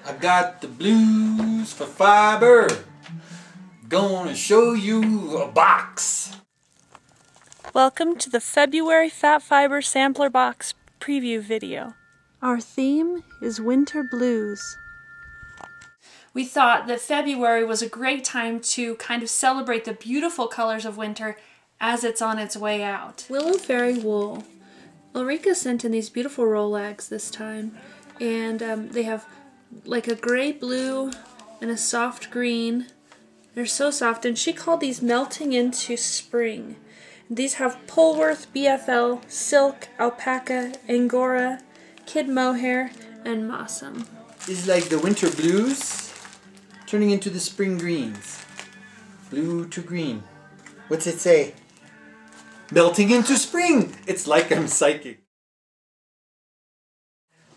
I got the blues for fiber. Gonna show you a box. Welcome to the February Phat Fiber Sampler Box preview video. Our theme is Winter Blues. We thought that February was a great time to kind of celebrate the beautiful colors of winter as it's on its way out. Willow Fairy Wool. Ulrika sent in these beautiful rollags this time, and they have like a gray blue and a soft green. They're so soft, and she called these Melting into Spring. These have Polworth, BFL, Silk, Alpaca, Angora, Kid Mohair, and Mossum. It's like the winter blues turning into the spring greens. Blue to green. What's it say? Melting into spring! It's like I'm psychic.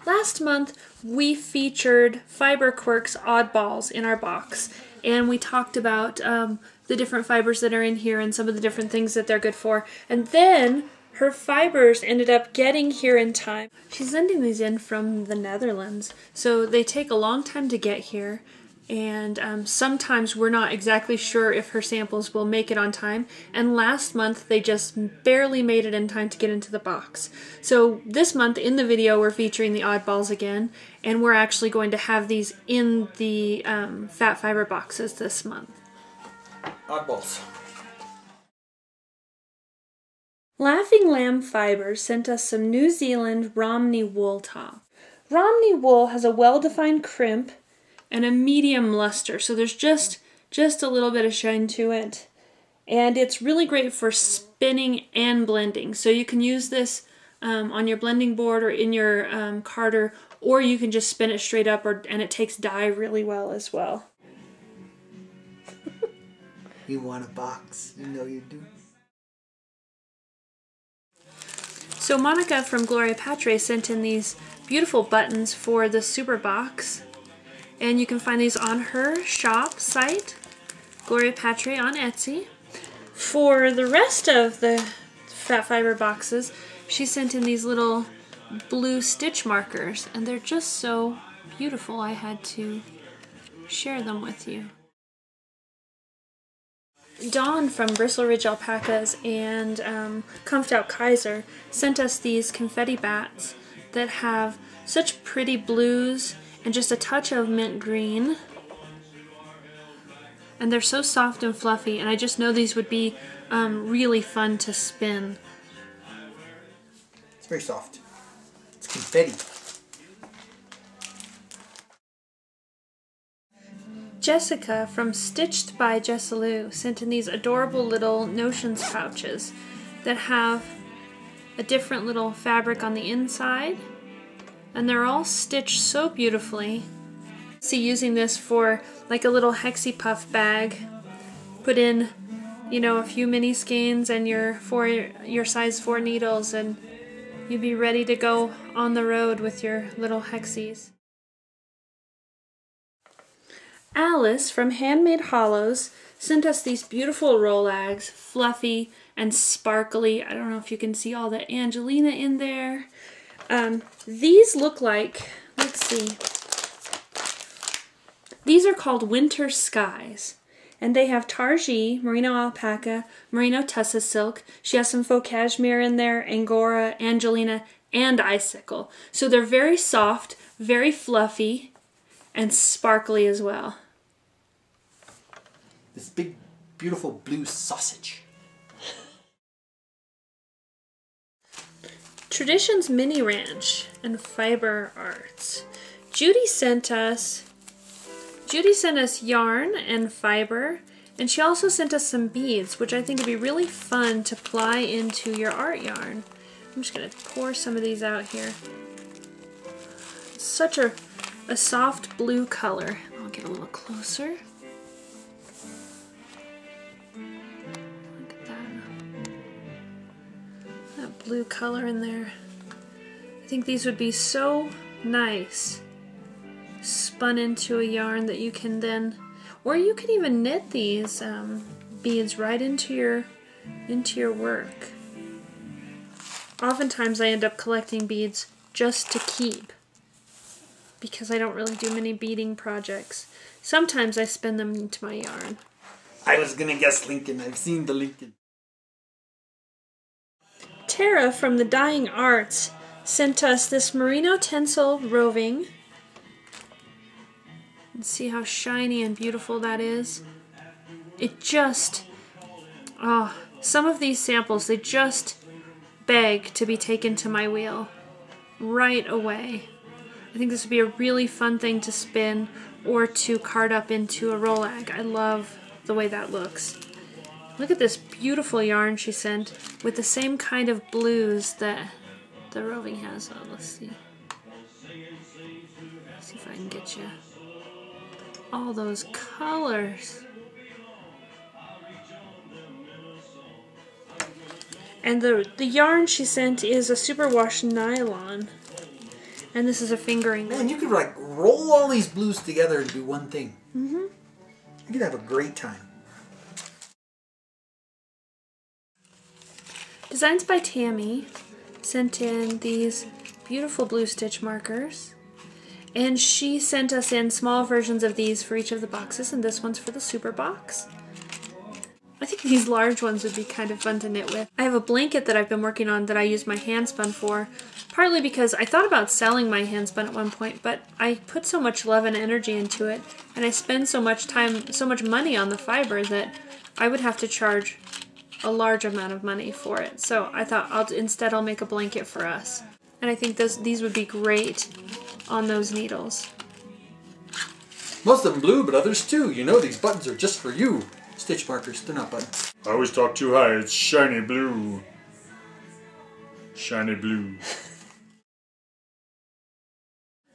Last month, we featured FiberQuirks oddballs in our box, and we talked about the different fibers that are in here and some of the different things that they're good for. And then her fibers ended up getting here in time. She's sending these in from the Netherlands, so they take a long time to get here. And sometimes we're not exactly sure if her samples will make it on time. And last month they just barely made it in time to get into the box. So this month in the video we're featuring the oddballs again, and we're actually going to have these in the Phat Fiber boxes this month. Oddballs. Laughing Lamb Fibers sent us some New Zealand Romney wool top. Romney wool has a well-defined crimp and a medium luster, so there's just a little bit of shine to it. And it's really great for spinning and blending. So you can use this on your blending board or in your carder, or you can just spin it straight up, and it takes dye really well as well. You want a box, you know you do. So Monica from Gloria Patre sent in these beautiful buttons for the super box. And you can find these on her shop site, Gloria Patre on Etsy. For the rest of the Phat Fiber boxes, she sent in these little blue stitch markers, and they're just so beautiful I had to share them with you. Dawn from Bristle Ridge Alpacas and Comfed Out Kaiser sent us these confetti bats that have such pretty blues and just a touch of mint green. And they're so soft and fluffy, and I just know these would be really fun to spin. It's very soft. It's confetti. Jessica from Stitched by JessaLu sent in these adorable little notions pouches that have a different little fabric on the inside. And they're all stitched so beautifully. See, using this for like a little hexie puff bag. Put in, you know, a few mini skeins and your size 4 needles, and you'd be ready to go on the road with your little hexies. Alice from Handmade Hollows sent us these beautiful rollags, fluffy and sparkly. I don't know if you can see all the Angelina in there. These look like, let's see, these are called Winter Skies, and they have Targee, Merino Alpaca, Merino Tussa Silk. She has some faux cashmere in there, Angora, Angelina, and Icicle. So they're very soft, very fluffy, and sparkly as well. This big, beautiful blue sausage. Traditions Mini Ranch and Fiber Arts. Judy sent us yarn and fiber, and she also sent us some beads, which I think would be really fun to ply into your art yarn. I'm just going to pour some of these out here. It's such a soft blue color. I'll get a little closer. Blue color in there. I think these would be so nice spun into a yarn that you can then, or you can even knit these beads right into your work. Oftentimes I end up collecting beads just to keep. because I don't really do many beading projects. Sometimes I spin them into my yarn. I was gonna guess Lincoln. I've seen the Lincoln. Tara from the Dying Arts sent us this merino tencel roving. And see how shiny and beautiful that is. It just, oh, some of these samples, they just beg to be taken to my wheel right away. I think this would be a really fun thing to spin or to card up into a rolag. I love the way that looks. Look at this beautiful yarn she sent with the same kind of blues that the roving has. Oh, let's see. Let's see if I can get you all those colors. And the yarn she sent is a superwash nylon. And this is a fingering. Man, you could like roll all these blues together and do one thing. Mm-hmm. You could have a great time. Designs by Tami sent in these beautiful blue stitch markers. And she sent us in small versions of these for each of the boxes, and this one's for the super box. I think these large ones would be kind of fun to knit with. I have a blanket that I've been working on that I use my handspun for, partly because I thought about selling my handspun at one point, but I put so much love and energy into it, and I spend so much time, so much money on the fiber that I would have to charge a large amount of money for it. So I thought I'll make a blanket for us. And I think these would be great on those needles. Most of them blue, but others too. You know these buttons are just for you. Stitch markers, they're not buttons. I always talk too high, it's shiny blue. Shiny blue.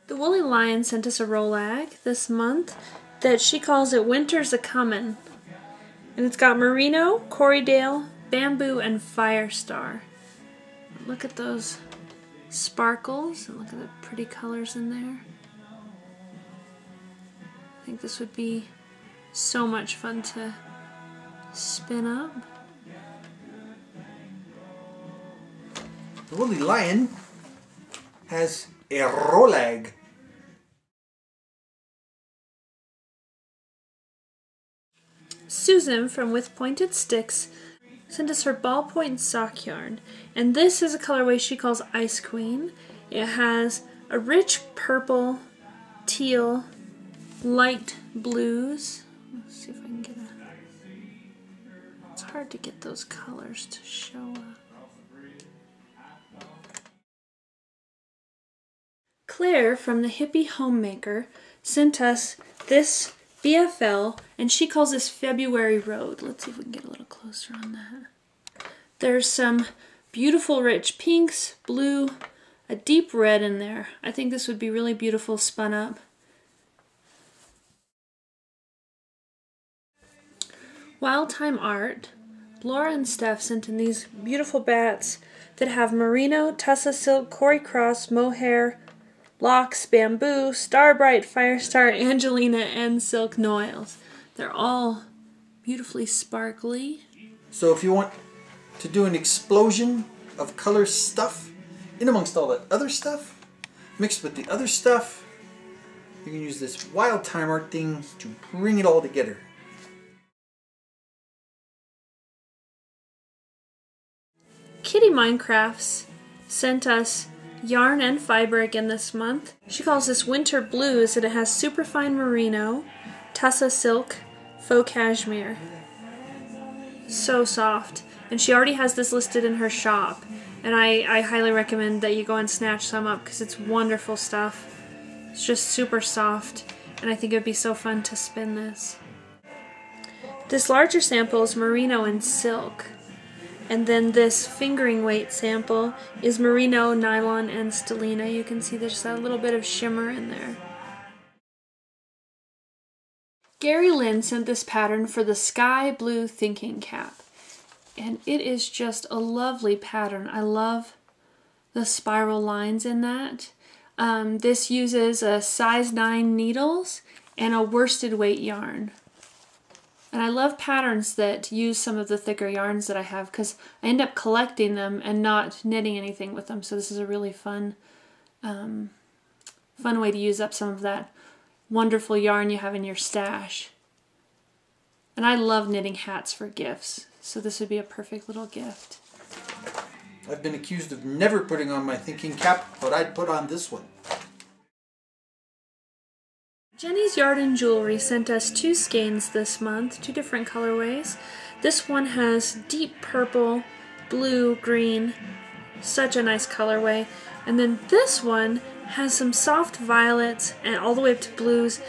The Woolly Lion sent us a rolag this month that she calls it Winter's A-Comin'. And it's got merino, Corriedale, bamboo, and Firestar. Look at those sparkles and look at the pretty colors in there. I think this would be so much fun to spin up. The Woolly Lion has a rolag. Susan from With Pointed Sticks sent us her ballpoint sock yarn, and this is a colorway she calls Ice Queen. It has a rich purple, teal, light blues. Let's see if I can get a... It's hard to get those colors to show up. Claire from the Hippie Homemaker sent us this BFL, and she calls this February Road. Let's see if we can get a little closer on that. There's some beautiful rich pinks, blue, a deep red in there. I think this would be really beautiful spun up. Wildethyme Art. Laura and Steph sent in these beautiful bats that have merino, tussa silk, cory cross, mohair, locks, bamboo, starbright, firestar, angelina, and silk noils. They're all beautifully sparkly. So if you want to do an explosion of color stuff in amongst all that other stuff, mixed with the other stuff, you can use this Wildethyme Art thing to bring it all together. Kitty Minecrafts sent us yarn and fiber again this month. She calls this Winter Blues, and it has superfine merino, tussa silk, faux cashmere. So soft. And she already has this listed in her shop, and I highly recommend that you go and snatch some up because it's wonderful stuff. It's just super soft, and I think it would be so fun to spin this. This larger sample is merino and silk. And then this fingering weight sample is merino, nylon, and stellina. You can see there's a little bit of shimmer in there. Garilynn sent this pattern for the sky blue thinking cap. And it is just a lovely pattern. I love the spiral lines in that. This uses a size 9 needles and a worsted weight yarn. And I love patterns that use some of the thicker yarns that I have because I end up collecting them and not knitting anything with them. So this is a really fun Fun way to use up some of that wonderful yarn you have in your stash. And I love knitting hats for gifts, so this would be a perfect little gift. I've been accused of never putting on my thinking cap, but I'd put on this one. Jenny's Yard and Jewelry sent us 2 skeins this month, 2 different colorways. This one has deep purple, blue, green, such a nice colorway. And then this one has some soft violets and all the way up to blues.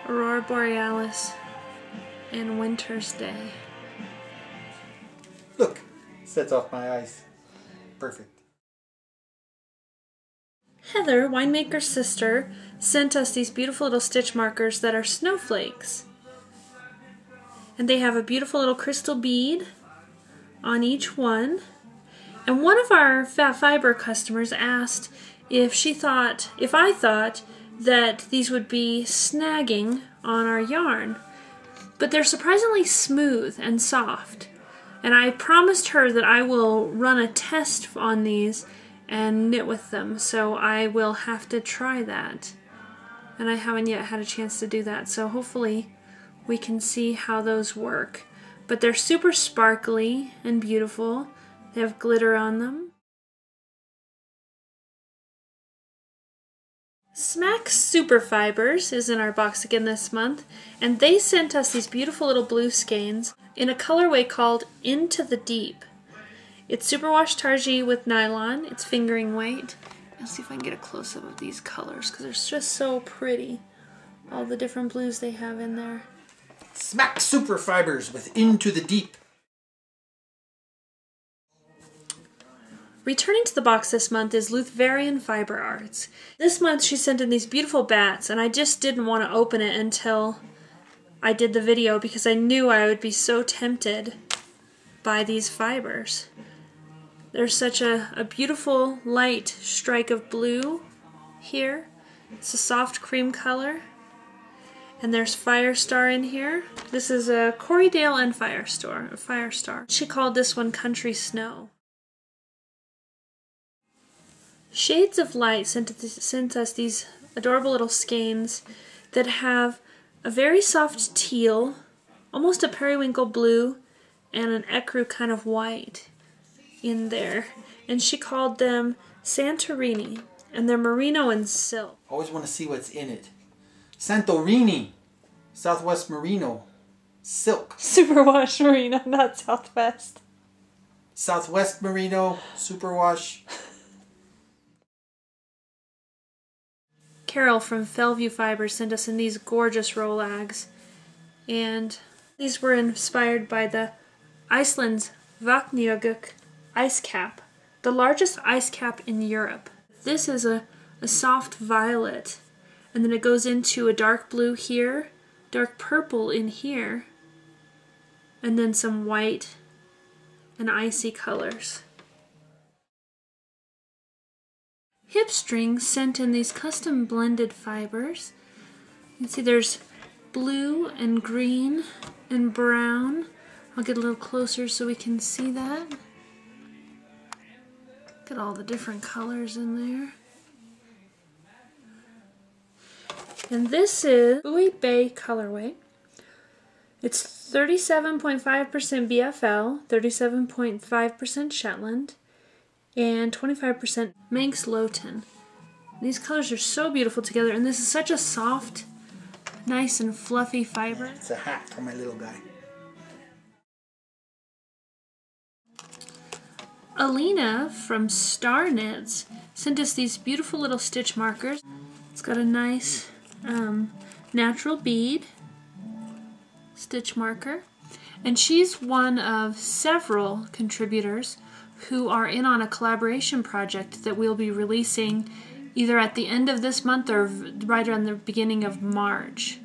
Aurora Borealis and Winter's Day. Look, sets off my eyes. Perfect. Heather, winemakerssister, sent us these beautiful little stitch markers that are snowflakes. And they have a beautiful little crystal bead on each one. And one of our Phat Fiber customers asked if I thought that these would be snagging on our yarn. But they're surprisingly smooth and soft. And I promised her that I will run a test on these and knit with them, so I will have to try that. And I haven't yet had a chance to do that, so hopefully we can see how those work. But they're super sparkly and beautiful. They have glitter on them. SMAK Super Fibres is in our box again this month, and they sent us these beautiful little blue skeins in a colorway called Into the Deep. It's superwash targee with nylon. It's fingering weight. Let's see if I can get a close-up of these colors because they're just so pretty. All the different blues they have in there. SMAK Super Fibres with Into the Deep. Returning to the box this month is Luthvarian Fiber Arts. This month she sent in these beautiful bats, and I just didn't want to open it until I did the video because I knew I would be so tempted by these fibers. There's such a beautiful light strike of blue here. It's a soft cream color. And there's Firestar in here. This is a Corriedale and Firestar. She called this one Country Snow. Shades of Light sent us these adorable little skeins that have a very soft teal, almost a periwinkle blue, and an ecru kind of white in there. And she called them Santorini, and they're merino and silk. Always want to see what's in it. Santorini, Southwest Merino, silk. Superwash merino, not Southwest. Southwest Merino, superwash. Carol from Fellview Fibres sent us in these gorgeous rollags, and these were inspired by the Iceland's Vatnajökull ice cap, the largest ice cap in Europe. This is a soft violet, and then it goes into a dark blue here, dark purple in here, and then some white and icy colors. HipStrings sent in these custom blended fibers. You can see there's blue and green and brown. I'll get a little closer so we can see that. Look at all the different colors in there. And this is Bowie Bay colorway. It's 37.5% BFL, 37.5% Shetland, and 25% Manx Lowton. These colors are so beautiful together, and this is such a soft, nice and fluffy fiber. It's a hat for my little guy. Alina from StarKnits sent us these beautiful little stitch markers. It's got a nice natural bead stitch marker, and she's one of several contributors who are in on a collaboration project that we'll be releasing either at the end of this month or right around the beginning of March.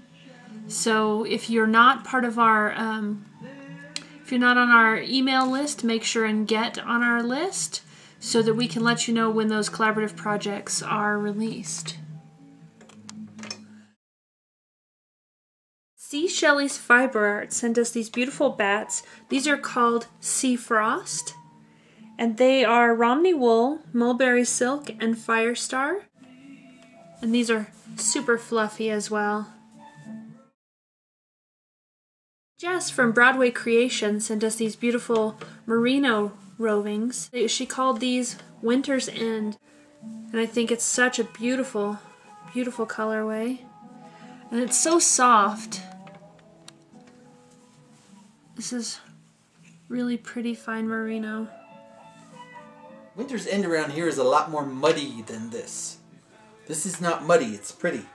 So if you're not part of our if you're not on our email list, make sure and get on our list so that we can let you know when those collaborative projects are released. Seashelly's Fiber Art sent us these beautiful bats. These are called Sea Frost, And they are Romney Wool, Mulberry Silk, and Firestar. And these are super fluffy as well. Jess from Broadway Creations sent us these beautiful merino rovings. She called these Winter's End. And I think it's such a beautiful, beautiful colorway. And it's so soft. This is really pretty fine merino. Winter's End around here is a lot more muddy than this. This is not muddy, it's pretty.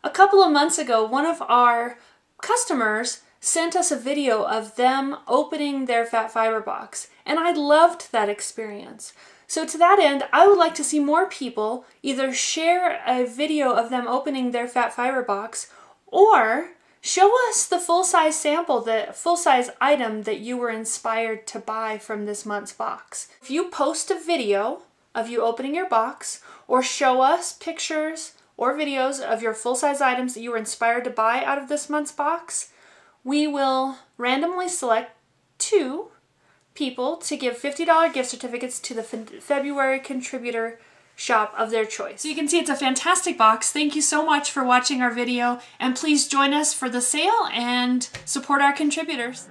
A couple of months ago, one of our customers sent us a video of them opening their Phat fiber box, and I loved that experience. So to that end, I would like to see more people either share a video of them opening their Phat fiber box or show us the full-size sample, the full-size item that you were inspired to buy from this month's box. If you post a video of you opening your box, or show us pictures or videos of your full-size items that you were inspired to buy out of this month's box, we will randomly select 2 people to give $50 gift certificates to the February contributor shop of their choice. So you can see it's a fantastic box. Thank you so much for watching our video, and please join us for the sale and support our contributors.